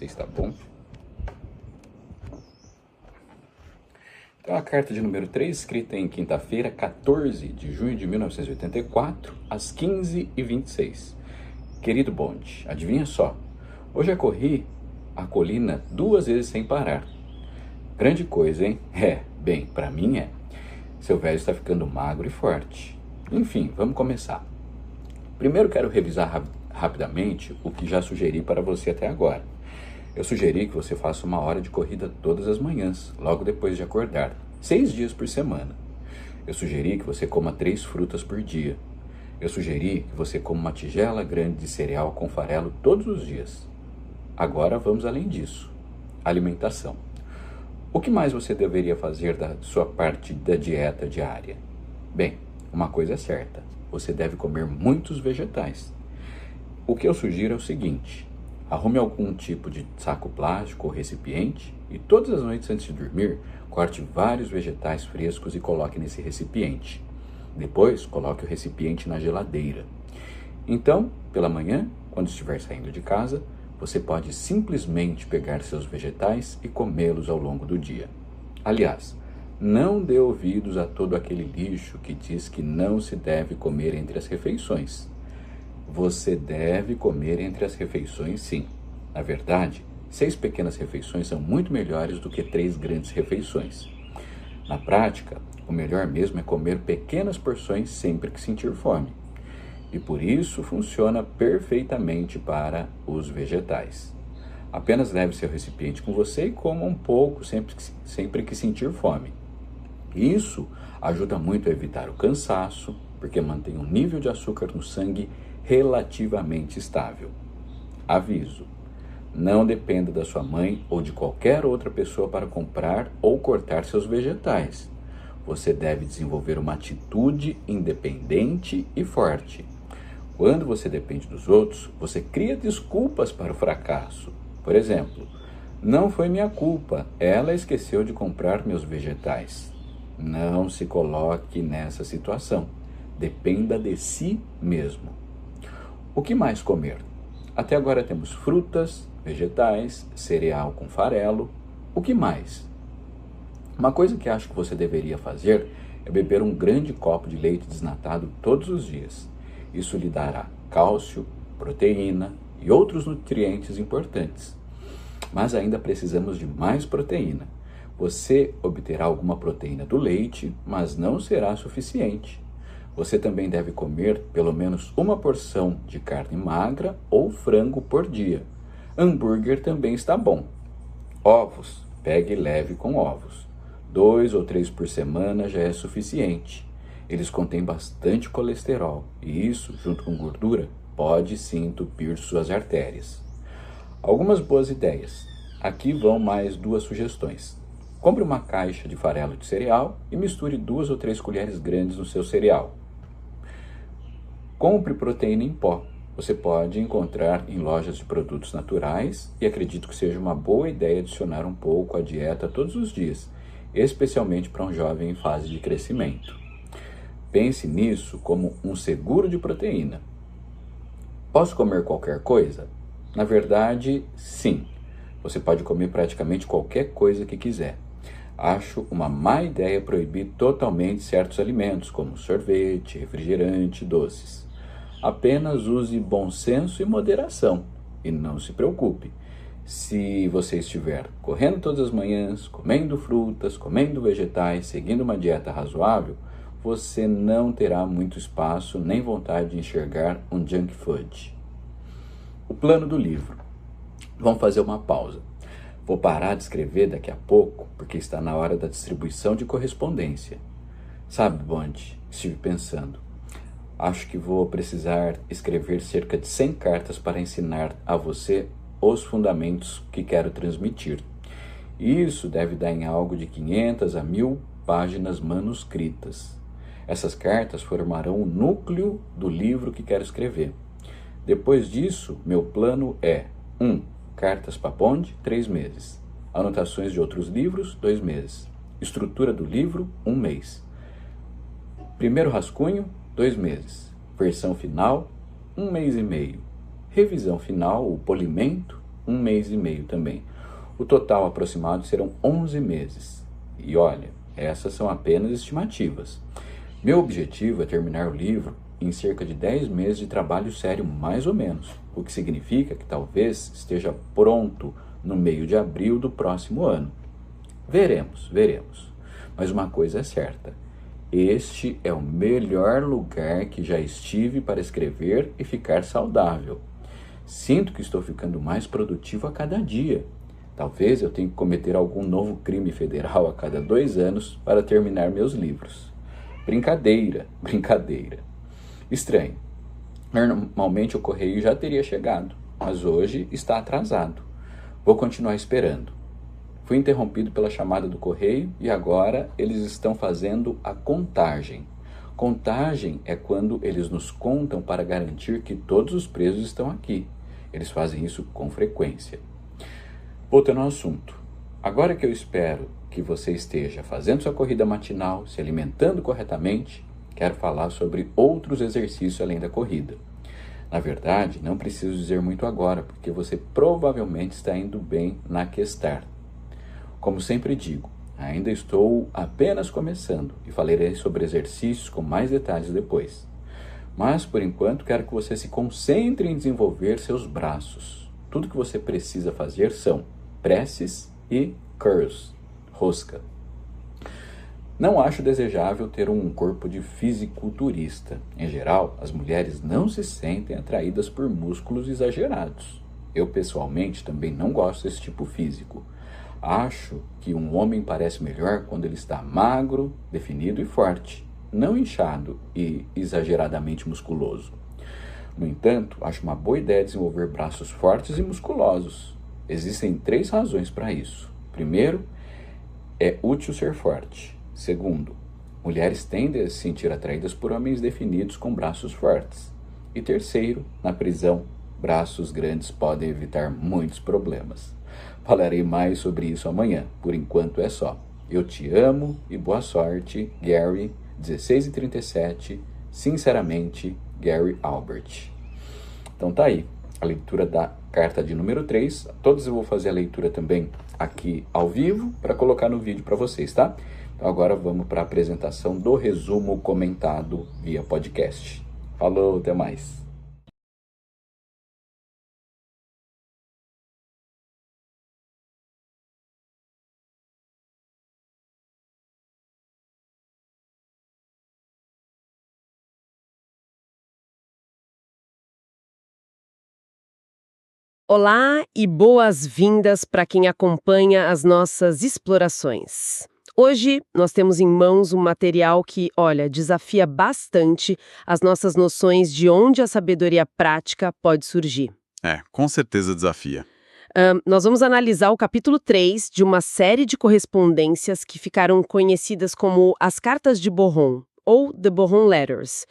você está bom. Então, a carta de número 3, escrita em quinta-feira, 14 de junho de 1984, às 15h26. Querido Bond, adivinha só, hoje eu corri a colina 2 vezes sem parar. Grande coisa, hein? Bem, pra mim é. Seu velho está ficando magro e forte. Enfim, vamos começar. Primeiro quero revisar rapidamente o que já sugeri para você até agora. Eu sugeri que você faça 1 hora de corrida todas as manhãs, logo depois de acordar, 6 dias por semana. Eu sugeri que você coma 3 frutas por dia. Eu sugeri que você coma uma tigela grande de cereal com farelo todos os dias. Agora vamos além disso. Alimentação. O que mais você deveria fazer da sua parte da dieta diária? Bem, uma coisa é certa, você deve comer muitos vegetais. O que eu sugiro é o seguinte: arrume algum tipo de saco plástico ou recipiente e todas as noites antes de dormir, corte vários vegetais frescos e coloque nesse recipiente. Depois, coloque o recipiente na geladeira. Então, pela manhã, quando estiver saindo de casa, você pode simplesmente pegar seus vegetais e comê-los ao longo do dia. Aliás, não dê ouvidos a todo aquele lixo que diz que não se deve comer entre as refeições. Você deve comer entre as refeições, sim. Na verdade, 6 pequenas refeições são muito melhores do que 3 grandes refeições. Na prática, o melhor mesmo é comer pequenas porções sempre que sentir fome. E por isso funciona perfeitamente para os vegetais. Apenas leve seu recipiente com você e coma um pouco sempre que sentir fome. Isso ajuda muito a evitar o cansaço, porque mantém um nível de açúcar no sangue relativamente estável. Aviso: não dependa da sua mãe ou de qualquer outra pessoa para comprar ou cortar seus vegetais. Você deve desenvolver uma atitude independente e forte. Quando você depende dos outros, você cria desculpas para o fracasso. Por exemplo, não foi minha culpa, ela esqueceu de comprar meus vegetais. Não se coloque nessa situação. Dependa de si mesmo. O que mais comer? Até agora temos frutas, vegetais, cereal com farelo. O que mais? Uma coisa que acho que você deveria fazer é beber um grande copo de leite desnatado todos os dias. Isso lhe dará cálcio, proteína e outros nutrientes importantes. Mas ainda precisamos de mais proteína. Você obterá alguma proteína do leite, mas não será suficiente. Você também deve comer pelo menos 1 porção de carne magra ou frango por dia. Hambúrguer também está bom. Ovos, pegue leve com ovos. 2 ou 3 por semana já é suficiente. Eles contêm bastante colesterol e isso, junto com gordura, pode sim entupir suas artérias. Algumas boas ideias. Aqui vão mais 2 sugestões. Compre uma caixa de farelo de cereal e misture 2 ou 3 colheres grandes no seu cereal. Compre proteína em pó. Você pode encontrar em lojas de produtos naturais e acredito que seja uma boa ideia adicionar um pouco à dieta todos os dias, especialmente para um jovem em fase de crescimento. Pense nisso como um seguro de proteína. Posso comer qualquer coisa? Na verdade, sim. Você pode comer praticamente qualquer coisa que quiser. Acho uma má ideia proibir totalmente certos alimentos, como sorvete, refrigerante, doces. Apenas use bom senso e moderação. E não se preocupe. Se você estiver correndo todas as manhãs, comendo frutas, comendo vegetais, seguindo uma dieta razoável, você não terá muito espaço nem vontade de enxergar um junk food. O plano do livro. Vamos fazer uma pausa. Vou parar de escrever daqui a pouco, porque está na hora da distribuição de correspondência. Sabe, Bond, estive pensando. Acho que vou precisar escrever cerca de 100 cartas para ensinar a você os fundamentos que quero transmitir. Isso deve dar em algo de 500 a 1000 páginas manuscritas. Essas cartas formarão o núcleo do livro que quero escrever. Depois disso, meu plano é 1. Cartas para Bond, 3 meses. Anotações de outros livros, 2 meses. Estrutura do livro, 1 mês. Primeiro rascunho, 2 meses. Versão final, 1 mês e meio. Revisão final, o polimento, um mês e meio também. O total aproximado serão 11 meses. E olha, essas são apenas estimativas. Meu objetivo é terminar o livro em cerca de 10 meses de trabalho sério, mais ou menos, o que significa que talvez esteja pronto no meio de abril do próximo ano. Veremos. Mas uma coisa é certa, este é o melhor lugar que já estive para escrever e ficar saudável. Sinto que estou ficando mais produtivo a cada dia. Talvez eu tenha que cometer algum novo crime federal a cada 2 anos para terminar meus livros. Brincadeira. Estranho. Normalmente o correio já teria chegado, mas hoje está atrasado. Vou continuar esperando. Fui interrompido pela chamada do correio e agora eles estão fazendo a contagem. Contagem é quando eles nos contam para garantir que todos os presos estão aqui. Eles fazem isso com frequência. Voltando ao assunto. Agora que eu espero que você esteja fazendo sua corrida matinal, se alimentando corretamente, quero falar sobre outros exercícios além da corrida. Na verdade, não preciso dizer muito agora, porque você provavelmente está indo bem na Questart. Como sempre digo, ainda estou apenas começando e falarei sobre exercícios com mais detalhes depois. Mas, por enquanto, quero que você se concentre em desenvolver seus braços. Tudo que você precisa fazer são presses e curls, rosca. Não acho desejável ter um corpo de fisiculturista. Em geral, as mulheres não se sentem atraídas por músculos exagerados. Eu, pessoalmente, também não gosto desse tipo físico. Acho que um homem parece melhor quando ele está magro, definido e forte, não inchado e exageradamente musculoso. No entanto, acho uma boa ideia desenvolver braços fortes e musculosos. Existem 3 razões para isso. Primeiro, é útil ser forte. Segundo, mulheres tendem a se sentir atraídas por homens definidos com braços fortes. E terceiro, na prisão, braços grandes podem evitar muitos problemas. Falarei mais sobre isso amanhã. Por enquanto é só. Eu te amo e boa sorte, Gary, 16:37, sinceramente, Gary Albert. Então tá aí, a leitura da carta de número 3. Todos eu vou fazer a leitura também aqui ao vivo para colocar no vídeo para vocês, tá? Então agora vamos para a apresentação do resumo comentado via podcast. Falou, até mais. Olá e boas-vindas para quem acompanha as nossas explorações. Hoje nós temos em mãos um material que, olha, desafia bastante as nossas noções de onde a sabedoria prática pode surgir. Com certeza desafia. Nós vamos analisar o capítulo 3 de uma série de correspondências que ficaram conhecidas como as Cartas de Boron, ou The Boron Letters.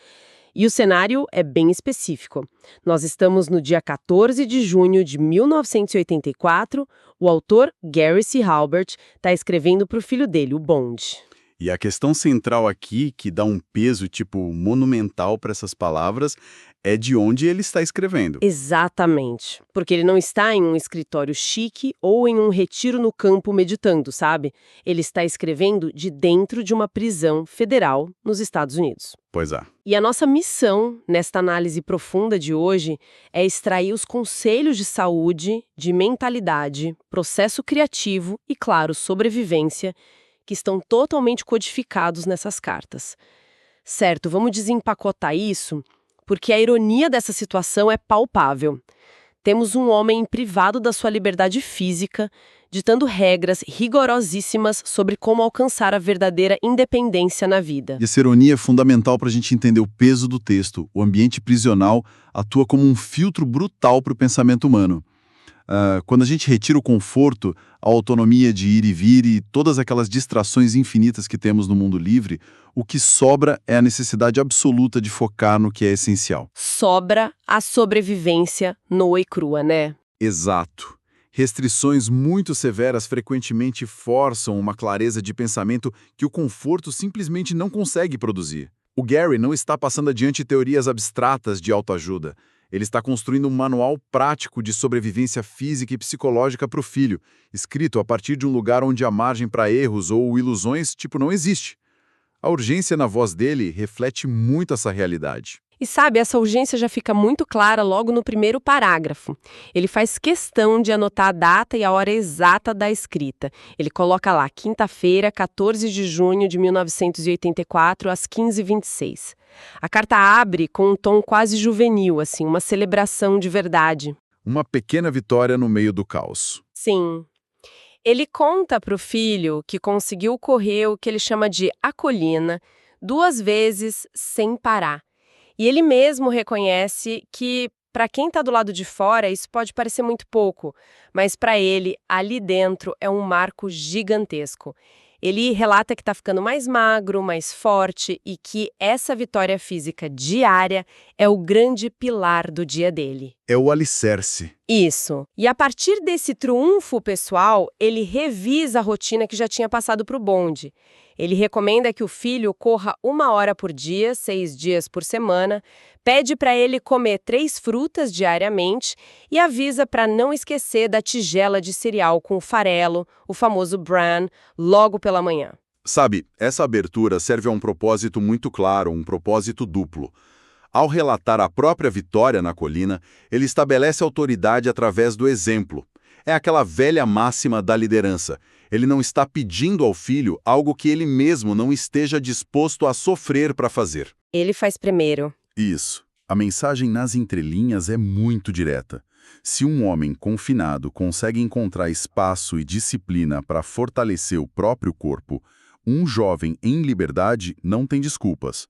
E o cenário é bem específico. Nós estamos no dia 14 de junho de 1984. O autor, Gary C. Halbert, está escrevendo para o filho dele, o Bond. E a questão central aqui, que dá um peso monumental para essas palavras, é de onde ele está escrevendo. Exatamente. Porque ele não está em um escritório chique ou em um retiro no campo meditando, sabe? Ele está escrevendo de dentro de uma prisão federal nos Estados Unidos. Pois é. E a nossa missão, nesta análise profunda de hoje, é extrair os conselhos de saúde, de mentalidade, processo criativo e, claro, sobrevivência, que estão totalmente codificados nessas cartas. Certo, vamos desempacotar isso, porque a ironia dessa situação é palpável. Temos um homem privado da sua liberdade física, ditando regras rigorosíssimas sobre como alcançar a verdadeira independência na vida. E essa ironia é fundamental para a gente entender o peso do texto. O ambiente prisional atua como um filtro brutal para o pensamento humano. Quando a gente retira o conforto, a autonomia de ir e vir e todas aquelas distrações infinitas que temos no mundo livre, o que sobra é a necessidade absoluta de focar no que é essencial. Sobra a sobrevivência nua e crua, né? Exato. Restrições muito severas frequentemente forçam uma clareza de pensamento que o conforto simplesmente não consegue produzir. O Gary não está passando adiante teorias abstratas de autoajuda. Ele está construindo um manual prático de sobrevivência física e psicológica para o filho, escrito a partir de um lugar onde a margem para erros ou ilusões, não existe. A urgência na voz dele reflete muito essa realidade. E sabe, essa urgência já fica muito clara logo no primeiro parágrafo. Ele faz questão de anotar a data e a hora exata da escrita. Ele coloca lá, quinta-feira, 14 de junho de 1984, às 15h26. A carta abre com um tom quase juvenil, assim, uma celebração de verdade. Uma pequena vitória no meio do caos. Sim. Ele conta para o filho que conseguiu correr o que ele chama de a colina 2 vezes sem parar. E ele mesmo reconhece que, para quem está do lado de fora, isso pode parecer muito pouco, mas para ele, ali dentro, é um marco gigantesco. Ele relata que está ficando mais magro, mais forte e que essa vitória física diária é o grande pilar do dia dele. É o alicerce. Isso. E a partir desse triunfo pessoal, ele revisa a rotina que já tinha passado para o bonde. Ele recomenda que o filho corra 1 hora por dia, 6 dias por semana, pede para ele comer 3 frutas diariamente e avisa para não esquecer da tigela de cereal com farelo, o famoso bran, logo pela manhã. Sabe, essa abertura serve a um propósito muito claro, um propósito duplo. Ao relatar a própria vitória na colina, ele estabelece autoridade através do exemplo. É aquela velha máxima da liderança. Ele não está pedindo ao filho algo que ele mesmo não esteja disposto a sofrer para fazer. Ele faz primeiro. Isso. A mensagem nas entrelinhas é muito direta. Se um homem confinado consegue encontrar espaço e disciplina para fortalecer o próprio corpo, um jovem em liberdade não tem desculpas.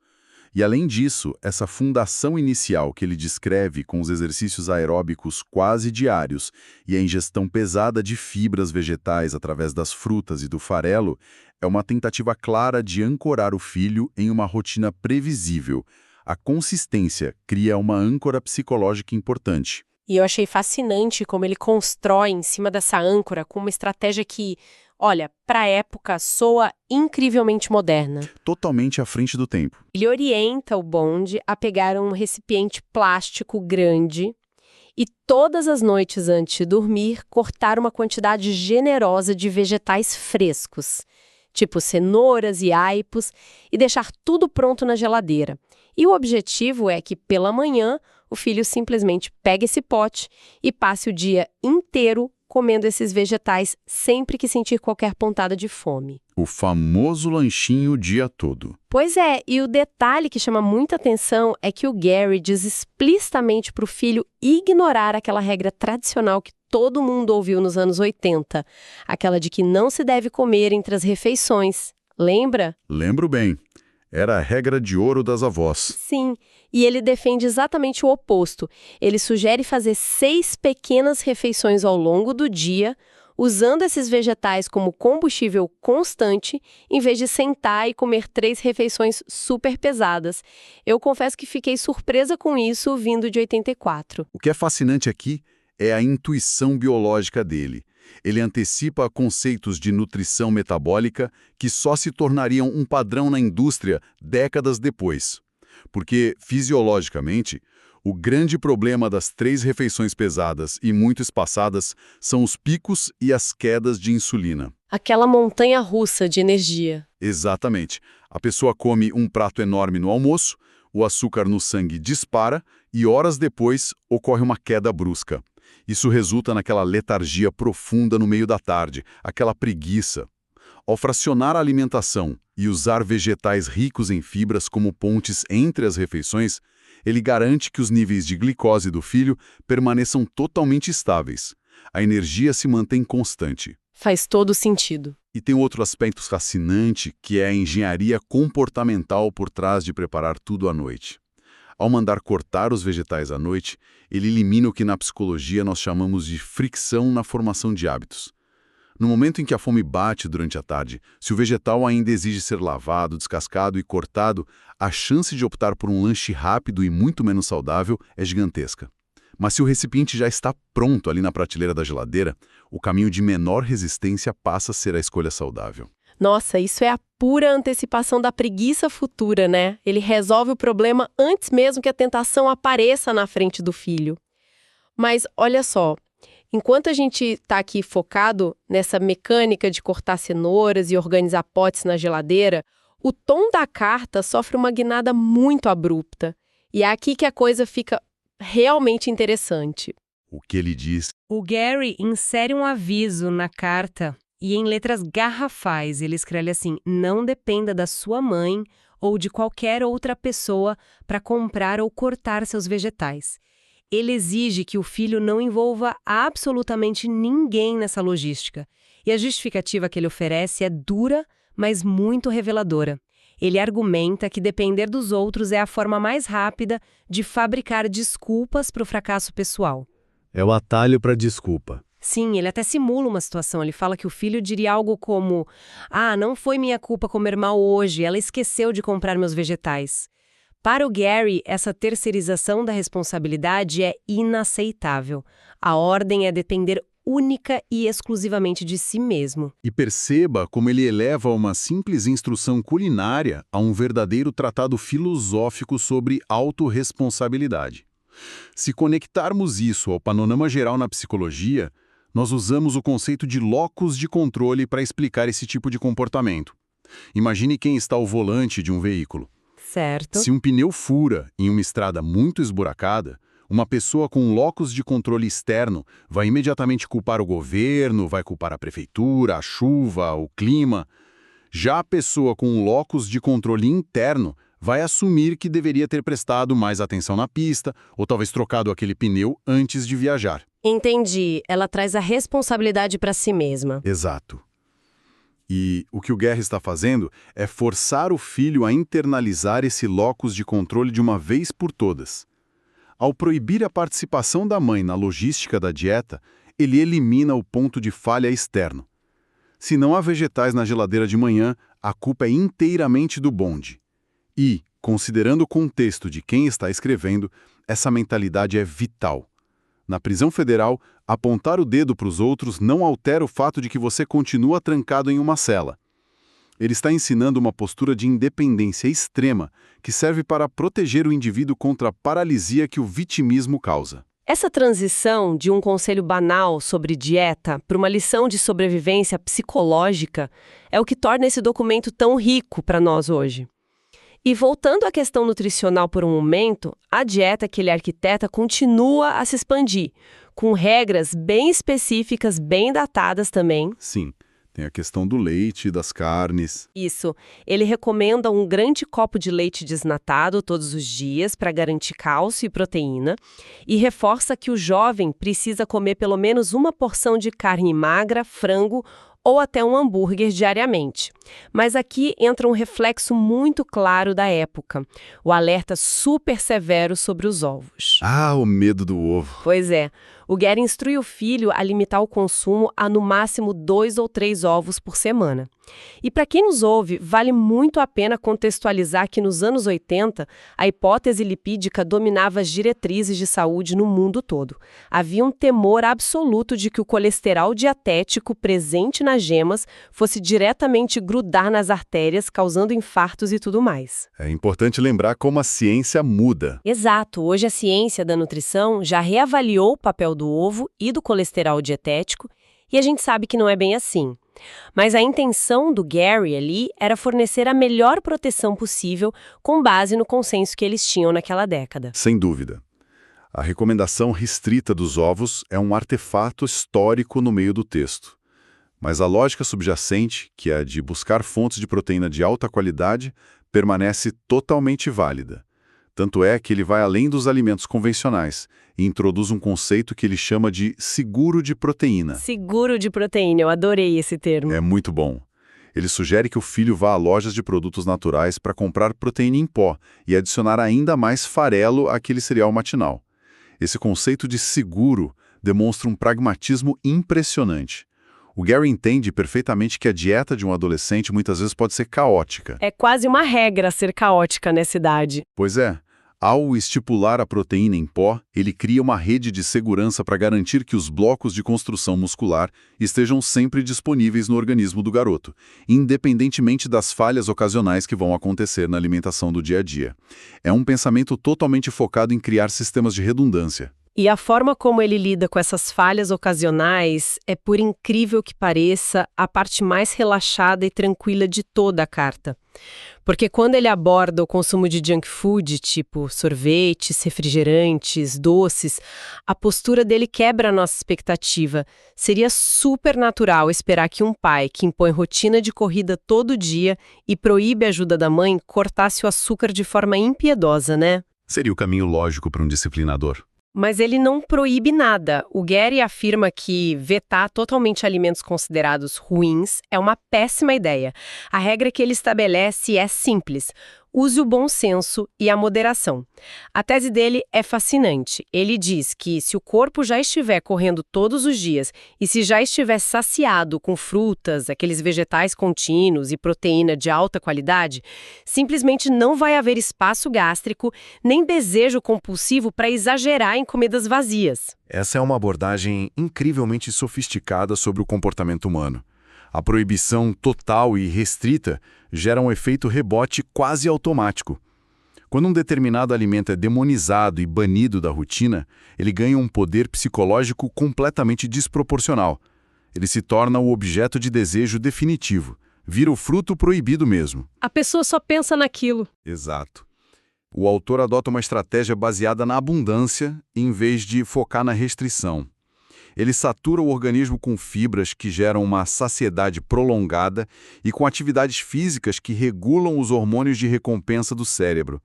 E além disso, essa fundação inicial que ele descreve com os exercícios aeróbicos quase diários e a ingestão pesada de fibras vegetais através das frutas e do farelo é uma tentativa clara de ancorar o filho em uma rotina previsível. A consistência cria uma âncora psicológica importante. E eu achei fascinante como ele constrói em cima dessa âncora com uma estratégia que, olha, para a época soa incrivelmente moderna. Totalmente à frente do tempo. Ele orienta o bonde a pegar um recipiente plástico grande e todas as noites antes de dormir cortar uma quantidade generosa de vegetais frescos, tipo cenouras e aipos, e deixar tudo pronto na geladeira. E o objetivo é que, pela manhã, o filho simplesmente pegue esse pote e passe o dia inteiro comendo esses vegetais sempre que sentir qualquer pontada de fome. O famoso lanchinho o dia todo. Pois é, e o detalhe que chama muita atenção é que o Gary diz explicitamente para o filho ignorar aquela regra tradicional que todo mundo ouviu nos anos 80, aquela de que não se deve comer entre as refeições. Lembra? Lembro bem. Era a regra de ouro das avós. Sim, e ele defende exatamente o oposto. Ele sugere fazer 6 pequenas refeições ao longo do dia, usando esses vegetais como combustível constante, em vez de sentar e comer 3 refeições super pesadas. Eu confesso que fiquei surpresa com isso vindo de 84. O que é fascinante aqui é a intuição biológica dele. Ele antecipa conceitos de nutrição metabólica que só se tornariam um padrão na indústria décadas depois. Porque, fisiologicamente, o grande problema das 3 refeições pesadas e muito espaçadas são os picos e as quedas de insulina. Aquela montanha-russa de energia. Exatamente. A pessoa come um prato enorme no almoço, o açúcar no sangue dispara e horas depois ocorre uma queda brusca. Isso resulta naquela letargia profunda no meio da tarde, aquela preguiça. Ao fracionar a alimentação e usar vegetais ricos em fibras como pontes entre as refeições, ele garante que os níveis de glicose do filho permaneçam totalmente estáveis. A energia se mantém constante. Faz todo sentido. E tem outro aspecto fascinante, que é a engenharia comportamental por trás de preparar tudo à noite. Ao mandar cortar os vegetais à noite, ele elimina o que na psicologia nós chamamos de fricção na formação de hábitos. No momento em que a fome bate durante a tarde, se o vegetal ainda exige ser lavado, descascado e cortado, a chance de optar por um lanche rápido e muito menos saudável é gigantesca. Mas se o recipiente já está pronto ali na prateleira da geladeira, o caminho de menor resistência passa a ser a escolha saudável. Nossa, isso é a pura antecipação da preguiça futura, né? Ele resolve o problema antes mesmo que a tentação apareça na frente do filho. Mas olha só, enquanto a gente está aqui focado nessa mecânica de cortar cenouras e organizar potes na geladeira, o tom da carta sofre uma guinada muito abrupta. E é aqui que a coisa fica realmente interessante. O que ele diz? O Gary insere um aviso na carta e em letras garrafais ele escreve assim: não dependa da sua mãe ou de qualquer outra pessoa para comprar ou cortar seus vegetais. Ele exige que o filho não envolva absolutamente ninguém nessa logística. E a justificativa que ele oferece é dura, mas muito reveladora. Ele argumenta que depender dos outros é a forma mais rápida de fabricar desculpas para o fracasso pessoal. É o atalho para desculpa. Sim, ele até simula uma situação. Ele fala que o filho diria algo como: ah, não foi minha culpa comer mal hoje, ela esqueceu de comprar meus vegetais. Para o Gary, essa terceirização da responsabilidade é inaceitável. A ordem é depender única e exclusivamente de si mesmo. E perceba como ele eleva uma simples instrução culinária a um verdadeiro tratado filosófico sobre autorresponsabilidade. Se conectarmos isso ao panorama geral na psicologia, nós usamos o conceito de locus de controle para explicar esse tipo de comportamento. Imagine quem está ao volante de um veículo. Certo. Se um pneu fura em uma estrada muito esburacada, uma pessoa com um locus de controle externo vai imediatamente culpar o governo, vai culpar a prefeitura, a chuva, o clima. Já a pessoa com um locus de controle interno vai assumir que deveria ter prestado mais atenção na pista ou talvez trocado aquele pneu antes de viajar. Entendi. Ela traz a responsabilidade para si mesma. Exato. E o que o Gary está fazendo é forçar o filho a internalizar esse locus de controle de uma vez por todas. Ao proibir a participação da mãe na logística da dieta, ele elimina o ponto de falha externo. Se não há vegetais na geladeira de manhã, a culpa é inteiramente do bonde. E, considerando o contexto de quem está escrevendo, essa mentalidade é vital. Na prisão federal, apontar o dedo para os outros não altera o fato de que você continua trancado em uma cela. Ele está ensinando uma postura de independência extrema que serve para proteger o indivíduo contra a paralisia que o vitimismo causa. Essa transição de um conselho banal sobre dieta para uma lição de sobrevivência psicológica é o que torna esse documento tão rico para nós hoje. E voltando à questão nutricional por um momento, a dieta que ele arquiteta continua a se expandir, com regras bem específicas, bem datadas também. Sim, tem a questão do leite e das carnes. Isso. Ele recomenda um grande copo de leite desnatado todos os dias para garantir cálcio e proteína e reforça que o jovem precisa comer pelo menos uma porção de carne magra, frango ou até um hambúrguer diariamente. Mas aqui entra um reflexo muito claro da época, o alerta super severo sobre os ovos. Ah, o medo do ovo. Pois é, o Gary instrui o filho a limitar o consumo a no máximo 2 ou 3 ovos por semana. E para quem nos ouve, vale muito a pena contextualizar que nos anos 80, a hipótese lipídica dominava as diretrizes de saúde no mundo todo. Havia um temor absoluto de que o colesterol dietético presente nas gemas fosse diretamente grudar nas artérias, causando infartos e tudo mais. É importante lembrar como a ciência muda. Exato. Hoje a ciência da nutrição já reavaliou o papel do ovo e do colesterol dietético e a gente sabe que não é bem assim. Mas a intenção do Gary ali era fornecer a melhor proteção possível com base no consenso que eles tinham naquela década. Sem dúvida. A recomendação restrita dos ovos é um artefato histórico no meio do texto. Mas a lógica subjacente, que é a de buscar fontes de proteína de alta qualidade, permanece totalmente válida. Tanto é que ele vai além dos alimentos convencionais e introduz um conceito que ele chama de seguro de proteína. Seguro de proteína, eu adorei esse termo. É muito bom. Ele sugere que o filho vá a lojas de produtos naturais para comprar proteína em pó e adicionar ainda mais farelo àquele cereal matinal. Esse conceito de seguro demonstra um pragmatismo impressionante. O Gary entende perfeitamente que a dieta de um adolescente muitas vezes pode ser caótica. É quase uma regra ser caótica nessa idade. Pois é, Ao estipular a proteína em pó, ele cria uma rede de segurança para garantir que os blocos de construção muscular estejam sempre disponíveis no organismo do garoto, independentemente das falhas ocasionais que vão acontecer na alimentação do dia a dia. É um pensamento totalmente focado em criar sistemas de redundância. E a forma como ele lida com essas falhas ocasionais é, por incrível que pareça, a parte mais relaxada e tranquila de toda a carta. Porque quando ele aborda o consumo de junk food, tipo sorvetes, refrigerantes, doces, a postura dele quebra a nossa expectativa. Seria super natural esperar que um pai que impõe rotina de corrida todo dia e proíbe a ajuda da mãe cortasse o açúcar de forma impiedosa, né? Seria o caminho lógico para um disciplinador. Mas ele não proíbe nada. O Gary afirma que vetar totalmente alimentos considerados ruins é uma péssima ideia. A regra que ele estabelece é simples: use o bom senso e a moderação. A tese dele é fascinante. Ele diz que se o corpo já estiver correndo todos os dias e se já estiver saciado com frutas, aqueles vegetais contínuos e proteína de alta qualidade, simplesmente não vai haver espaço gástrico nem desejo compulsivo para exagerar em comidas vazias. Essa é uma abordagem incrivelmente sofisticada sobre o comportamento humano. A proibição total e restrita gera um efeito rebote quase automático. Quando um determinado alimento é demonizado e banido da rotina, ele ganha um poder psicológico completamente desproporcional. Ele se torna o objeto de desejo definitivo, vira o fruto proibido mesmo. A pessoa só pensa naquilo. Exato. O autor adota uma estratégia baseada na abundância em vez de focar na restrição. Ele satura o organismo com fibras que geram uma saciedade prolongada e com atividades físicas que regulam os hormônios de recompensa do cérebro.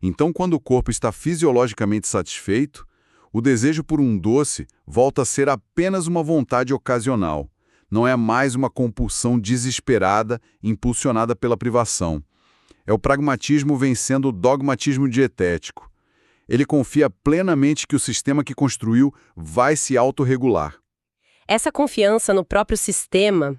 Então, quando o corpo está fisiologicamente satisfeito, o desejo por um doce volta a ser apenas uma vontade ocasional. Não é mais uma compulsão desesperada, impulsionada pela privação. É o pragmatismo vencendo o dogmatismo dietético. Ele confia plenamente que o sistema que construiu vai se autorregular. Essa confiança no próprio sistema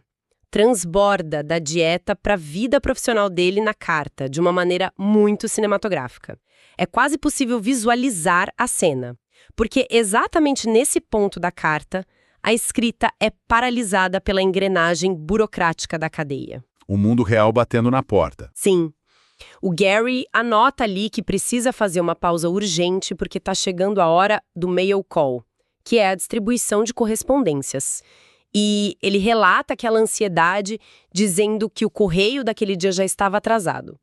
transborda da dieta para a vida profissional dele na carta, de uma maneira muito cinematográfica. É quase possível visualizar a cena, porque exatamente nesse ponto da carta, a escrita é paralisada pela engrenagem burocrática da cadeia. O mundo real batendo na porta. Sim. O Gary anota ali que precisa fazer uma pausa urgente porque está chegando a hora do mail call, que é a distribuição de correspondências. E ele relata aquela ansiedade, dizendo que o correio daquele dia já estava atrasado.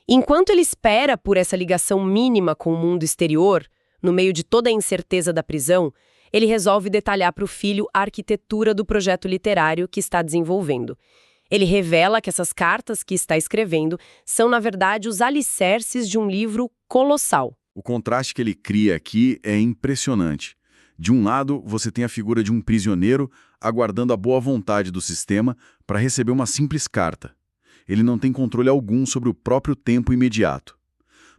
Enquanto ele espera por essa ligação mínima com o mundo exterior, no meio de toda a incerteza da prisão, ele resolve detalhar para o filho a arquitetura do projeto literário que está desenvolvendo. Ele revela que essas cartas que está escrevendo são, na verdade, os alicerces de um livro colossal. O contraste que ele cria aqui é impressionante. De um lado, você tem a figura de um prisioneiro aguardando a boa vontade do sistema para receber uma simples carta. Ele não tem controle algum sobre o próprio tempo imediato.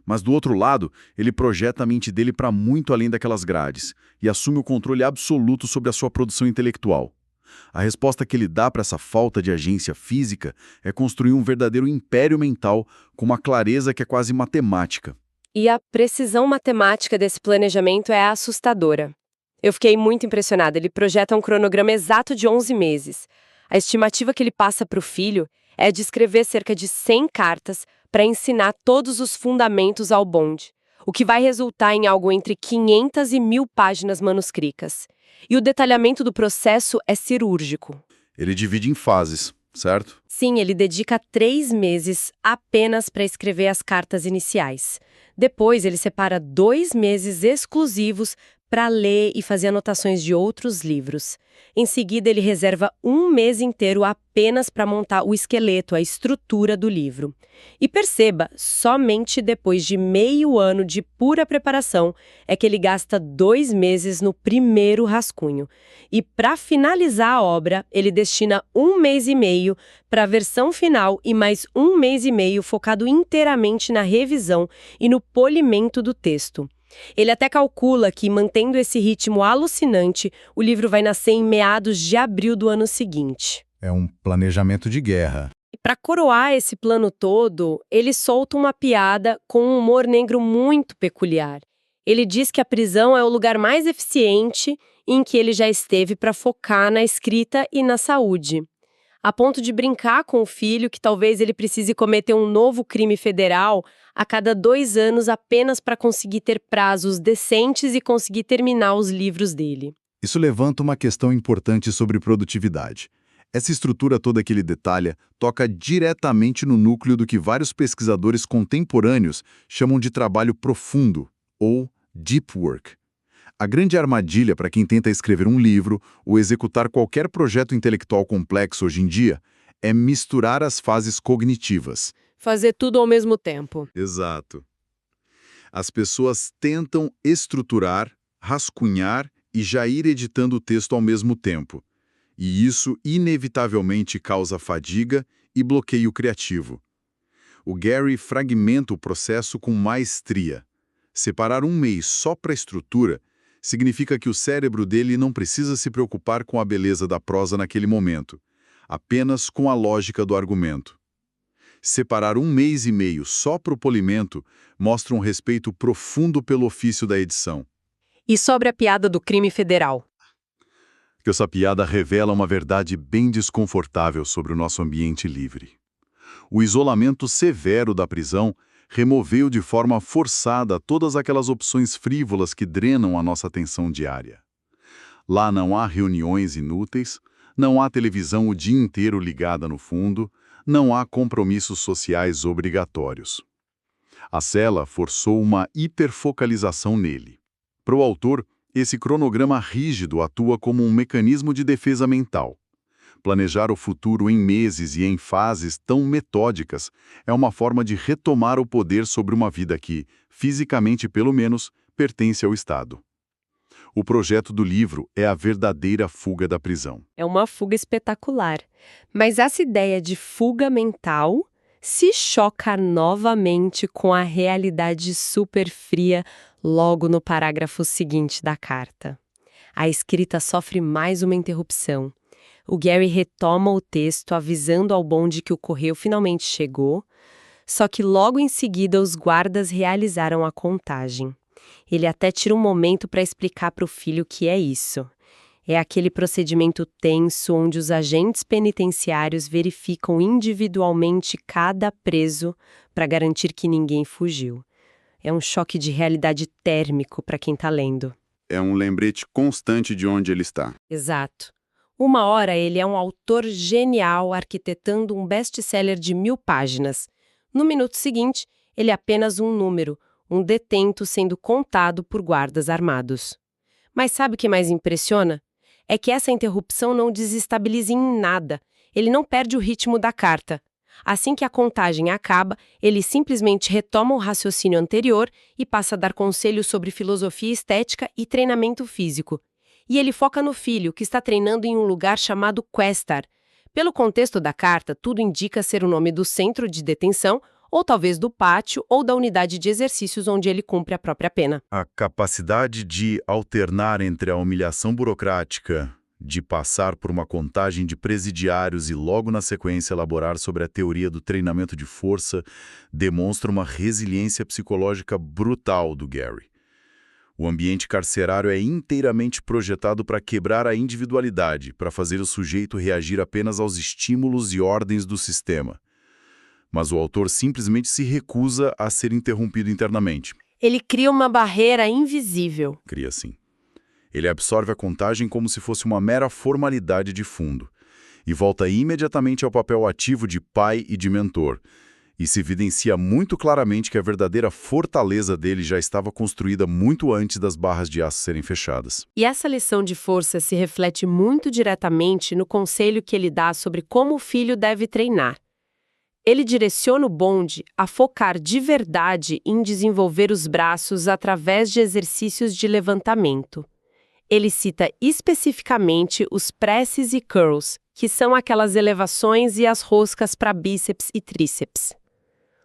Mas do outro lado, ele projeta a mente dele para muito além daquelas grades e assume o controle absoluto sobre a sua produção intelectual. A resposta que ele dá para essa falta de agência física é construir um verdadeiro império mental com uma clareza que é quase matemática. E a precisão matemática desse planejamento é assustadora. Eu fiquei muito impressionada. Ele projeta um cronograma exato de 11 meses. A estimativa que ele passa para o filho é de escrever cerca de 100 cartas para ensinar todos os fundamentos ao Bond, o que vai resultar em algo entre 500 e 1.000 páginas manuscritas. E o detalhamento do processo é cirúrgico. Ele divide em fases, certo? Sim, ele dedica 3 meses apenas para escrever as cartas iniciais. Depois, ele separa 2 meses exclusivos para ler e fazer anotações de outros livros. Em seguida, ele reserva 1 mês inteiro apenas para montar o esqueleto, a estrutura do livro. E perceba, somente depois de meio ano de pura preparação é que ele gasta 2 meses no primeiro rascunho. E para finalizar a obra, ele destina 1 mês e meio para a versão final e mais 1 mês e meio focado inteiramente na revisão e no polimento do texto. Ele até calcula que, mantendo esse ritmo alucinante, o livro vai nascer em meados de abril do ano seguinte. É um planejamento de guerra. E para coroar esse plano todo, ele solta uma piada com um humor negro muito peculiar. Ele diz que a prisão é o lugar mais eficiente em que ele já esteve para focar na escrita e na saúde, a ponto de brincar com o filho que talvez ele precise cometer um novo crime federal a cada 2 anos apenas para conseguir ter prazos decentes e conseguir terminar os livros dele. Isso levanta uma questão importante sobre produtividade. Essa estrutura toda que ele detalha toca diretamente no núcleo do que vários pesquisadores contemporâneos chamam de trabalho profundo, ou deep work. A grande armadilha para quem tenta escrever um livro ou executar qualquer projeto intelectual complexo hoje em dia é misturar as fases cognitivas. Fazer tudo ao mesmo tempo. Exato. As pessoas tentam estruturar, rascunhar e já ir editando o texto ao mesmo tempo. E isso inevitavelmente causa fadiga e bloqueio criativo. O Gary fragmenta o processo com maestria. Separar 1 mês só para a estrutura significa que o cérebro dele não precisa se preocupar com a beleza da prosa naquele momento, apenas com a lógica do argumento. Separar 1 mês e meio só para o polimento mostra um respeito profundo pelo ofício da edição. E sobre a piada do crime federal? Que essa piada revela uma verdade bem desconfortável sobre o nosso ambiente livre. O isolamento severo da prisão removeu de forma forçada todas aquelas opções frívolas que drenam a nossa atenção diária. Lá não há reuniões inúteis, não há televisão o dia inteiro ligada no fundo, não há compromissos sociais obrigatórios. A cela forçou uma hiperfocalização nele. Para o autor, esse cronograma rígido atua como um mecanismo de defesa mental. Planejar o futuro em meses e em fases tão metódicas é uma forma de retomar o poder sobre uma vida que, fisicamente pelo menos, pertence ao Estado. O projeto do livro é a verdadeira fuga da prisão. É uma fuga espetacular. Mas essa ideia de fuga mental se choca novamente com a realidade super fria logo no parágrafo seguinte da carta. A escrita sofre mais uma interrupção. O Gary retoma o texto avisando ao bonde que o correio finalmente chegou, só que logo em seguida os guardas realizaram a contagem. Ele até tira um momento para explicar para o filho o que é isso. É aquele procedimento tenso onde os agentes penitenciários verificam individualmente cada preso para garantir que ninguém fugiu. É um choque de realidade térmico para quem está lendo. É um lembrete constante de onde ele está. Exato. Uma hora ele é um autor genial arquitetando um best-seller de 1000 páginas. No minuto seguinte, ele é apenas um número, um detento sendo contado por guardas armados. Mas sabe o que mais impressiona? É que essa interrupção não desestabiliza em nada. Ele não perde o ritmo da carta. Assim que a contagem acaba, ele simplesmente retoma o raciocínio anterior e passa a dar conselhos sobre filosofia estética e treinamento físico. E ele foca no filho, que está treinando em um lugar chamado Questar. Pelo contexto da carta, tudo indica ser o nome do centro de detenção, ou talvez do pátio ou da unidade de exercícios onde ele cumpre a própria pena. A capacidade de alternar entre a humilhação burocrática, de passar por uma contagem de presidiários e logo na sequência elaborar sobre a teoria do treinamento de força, demonstra uma resiliência psicológica brutal do Gary. O ambiente carcerário é inteiramente projetado para quebrar a individualidade, para fazer o sujeito reagir apenas aos estímulos e ordens do sistema. Mas o autor simplesmente se recusa a ser interrompido internamente. Ele cria uma barreira invisível. Cria sim. Ele absorve a contagem como se fosse uma mera formalidade de fundo, e volta imediatamente ao papel ativo de pai e de mentor, e se evidencia muito claramente que a verdadeira fortaleza dele já estava construída muito antes das barras de aço serem fechadas. E essa lição de força se reflete muito diretamente no conselho que ele dá sobre como o filho deve treinar. Ele direciona o bonde a focar de verdade em desenvolver os braços através de exercícios de levantamento. Ele cita especificamente os presses e curls, que são aquelas elevações e as roscas para bíceps e tríceps.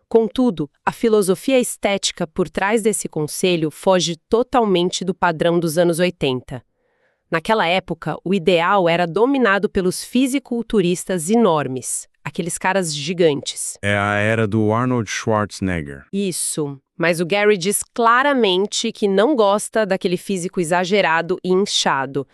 Contudo, a filosofia estética por trás desse conselho foge totalmente do padrão dos anos 80. Naquela época, o ideal era dominado pelos fisiculturistas enormes, aqueles caras gigantes. É a era do Arnold Schwarzenegger. Isso. Mas o Gary diz claramente que não gosta daquele físico exagerado e inchado.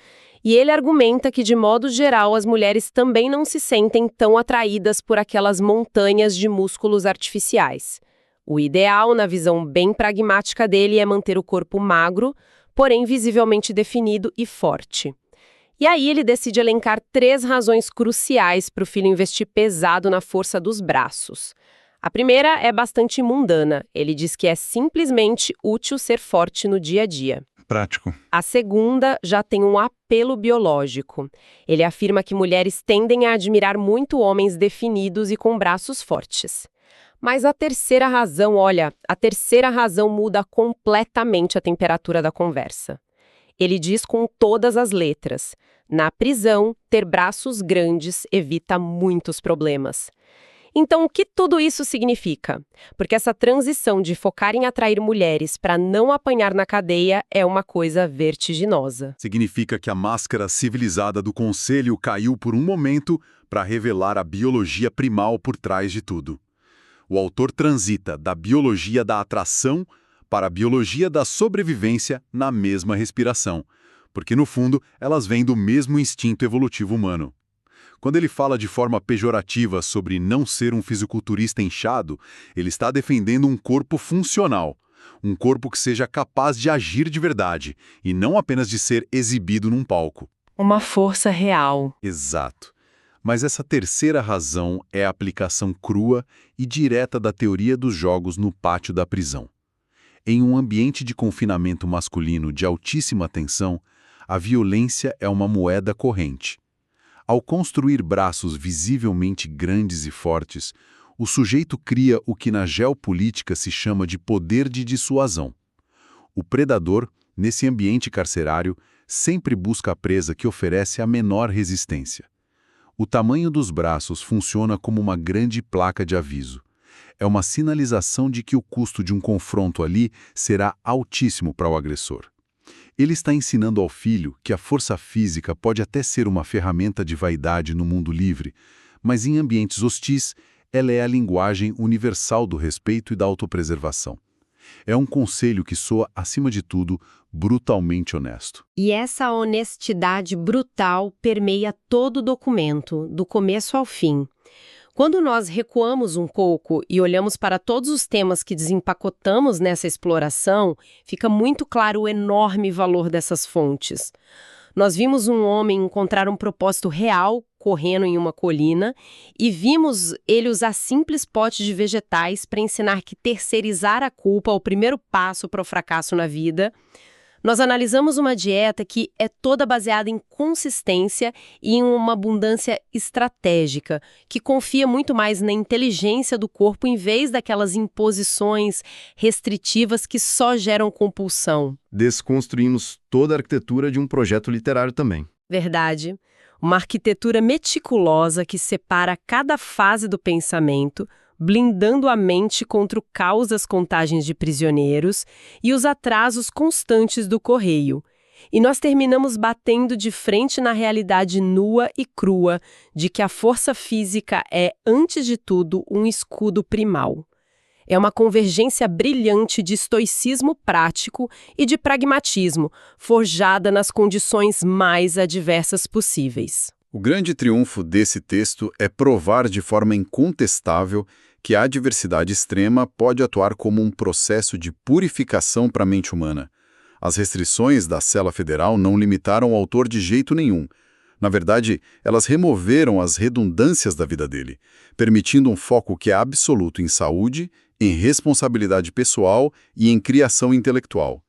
E ele argumenta que, de modo geral, as mulheres também não se sentem tão atraídas por aquelas montanhas de músculos artificiais. O ideal, na visão bem pragmática dele, é manter o corpo magro, porém visivelmente definido e forte. E aí ele decide elencar 3 razões cruciais para o filho investir pesado na força dos braços. A primeira é bastante mundana. Ele diz que é simplesmente útil ser forte no dia a dia. Prático. A segunda já tem um apelo biológico. Ele afirma que mulheres tendem a admirar muito homens definidos e com braços fortes. Mas a terceira razão, a terceira razão muda completamente a temperatura da conversa. Ele diz com todas as letras: na prisão, ter braços grandes evita muitos problemas. Então, o que tudo isso significa? Porque essa transição de focar em atrair mulheres para não apanhar na cadeia é uma coisa vertiginosa. Significa que a máscara civilizada do conselho caiu por um momento para revelar a biologia primal por trás de tudo. O autor transita da biologia da atração para a biologia da sobrevivência na mesma respiração, porque, no fundo, elas vêm do mesmo instinto evolutivo humano. Quando ele fala de forma pejorativa sobre não ser um fisiculturista inchado, ele está defendendo um corpo funcional, um corpo que seja capaz de agir de verdade e não apenas de ser exibido num palco. Uma força real. Exato. Mas essa terceira razão é a aplicação crua e direta da teoria dos jogos no pátio da prisão. Em um ambiente de confinamento masculino de altíssima tensão, a violência é uma moeda corrente. Ao construir braços visivelmente grandes e fortes, o sujeito cria o que na geopolítica se chama de poder de dissuasão. O predador, nesse ambiente carcerário, sempre busca a presa que oferece a menor resistência. O tamanho dos braços funciona como uma grande placa de aviso. É uma sinalização de que o custo de um confronto ali será altíssimo para o agressor. Ele está ensinando ao filho que a força física pode até ser uma ferramenta de vaidade no mundo livre, mas em ambientes hostis, ela é a linguagem universal do respeito e da autopreservação. É um conselho que soa, acima de tudo, brutalmente honesto. E essa honestidade brutal permeia todo o documento, do começo ao fim. Quando nós recuamos um pouco e olhamos para todos os temas que desempacotamos nessa exploração, fica muito claro o enorme valor dessas fontes. Nós vimos um homem encontrar um propósito real correndo em uma colina e vimos ele usar simples potes de vegetais para ensinar que terceirizar a culpa é o primeiro passo para o fracasso na vida. Nós analisamos uma dieta que é toda baseada em consistência e em uma abundância estratégica, que confia muito mais na inteligência do corpo em vez daquelas imposições restritivas que só geram compulsão. Desconstruímos toda a arquitetura de um projeto literário também. Verdade. Uma arquitetura meticulosa que separa cada fase do pensamento, blindando a mente contra o caos das contagens de prisioneiros e os atrasos constantes do correio. E nós terminamos batendo de frente na realidade nua e crua de que a força física é, antes de tudo, um escudo primal. É uma convergência brilhante de estoicismo prático e de pragmatismo, forjada nas condições mais adversas possíveis. O grande triunfo desse texto é provar de forma incontestável que a adversidade extrema pode atuar como um processo de purificação para a mente humana. As restrições da cela federal não limitaram o autor de jeito nenhum. Na verdade, elas removeram as redundâncias da vida dele, permitindo um foco que é absoluto em saúde, em responsabilidade pessoal e em criação intelectual.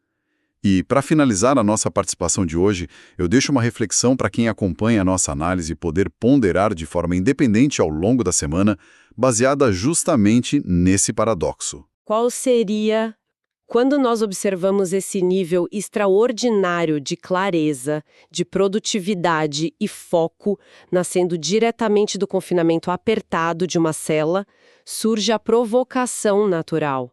E, para finalizar a nossa participação de hoje, eu deixo uma reflexão para quem acompanha a nossa análise poder ponderar de forma independente ao longo da semana, baseada justamente nesse paradoxo. Qual seria, quando nós observamos esse nível extraordinário de clareza, de produtividade e foco, nascendo diretamente do confinamento apertado de uma cela, surge a provocação natural.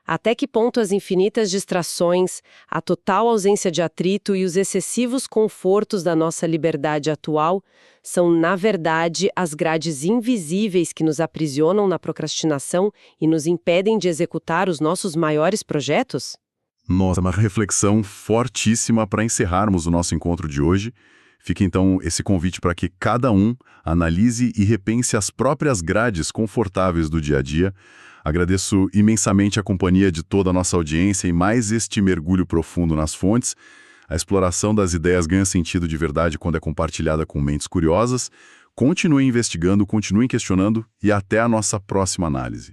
Até que ponto as infinitas distrações, a total ausência de atrito e os excessivos confortos da nossa liberdade atual são, na verdade, as grades invisíveis que nos aprisionam na procrastinação e nos impedem de executar os nossos maiores projetos? Nossa, uma reflexão fortíssima para encerrarmos o nosso encontro de hoje. Fica então esse convite para que cada um analise e repense as próprias grades confortáveis do dia a dia. Agradeço imensamente a companhia de toda a nossa audiência e mais este mergulho profundo nas fontes. A exploração das ideias ganha sentido de verdade quando é compartilhada com mentes curiosas. Continuem investigando, continuem questionando e até a nossa próxima análise.